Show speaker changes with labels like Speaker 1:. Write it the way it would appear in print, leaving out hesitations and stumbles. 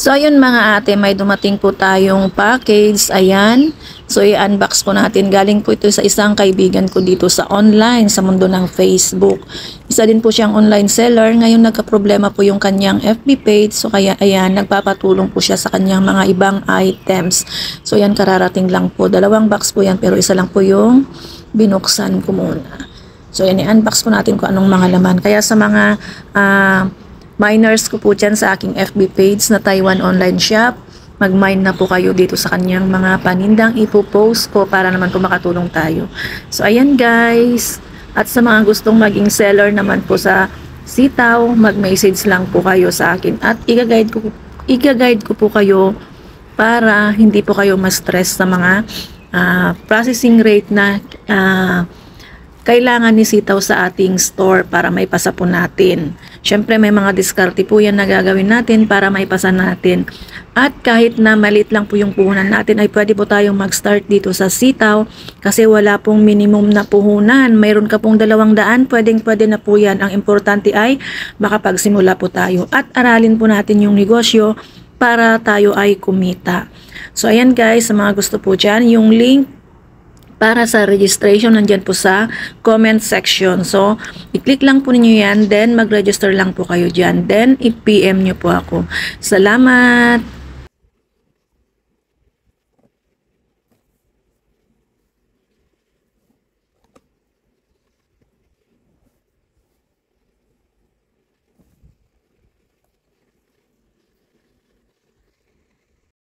Speaker 1: So, ayun mga ate, may dumating po tayong package. Ayan. So, i-unbox po natin. Galing po ito sa isang kaibigan ko dito sa online, sa mundo ng Facebook. Isa din po siyang online seller. Ngayon, nagka-problema po yung kanyang FB page. So, kaya, ayan, nagpapatulong po siya sa kanyang mga ibang items. So, ayan, kararating lang po. 2 box po yan, pero isa lang po yung binuksan ko muna. So, ayan, i-unbox po natin kung anong mga laman. Kaya sa mga, miners ko po dyan sa aking FB page na Taiwan Online Shop. Mag-mine na po kayo dito sa kanyang mga panindang ipopost ko para naman po makatulong tayo. So, ayan guys. At sa mga gustong maging seller naman po sa sitaw, mag-message lang po kayo sa akin. At i-guide ko po kayo para hindi po kayo ma-stress sa mga processing rate na kailangan ni sitaw sa ating store para maipasa po natin. Syempre may mga diskarte po yan na gagawin natin para maipasa natin. At kahit na maliit lang po yung puhunan natin ay pwede po tayong mag-start dito sa sitaw kasi wala pong minimum na puhunan. Mayroon ka pong 200, pwede na po yan. Ang importante ay makapagsimula po tayo at aralin po natin yung negosyo para tayo ay kumita. So ayan guys, sa mga gusto po dyan, yung link para sa registration nandyan po sa comment section. So, i-click lang po ninyo yan, then mag-register lang po kayo dyan. Then, i-PM nyo po ako. Salamat!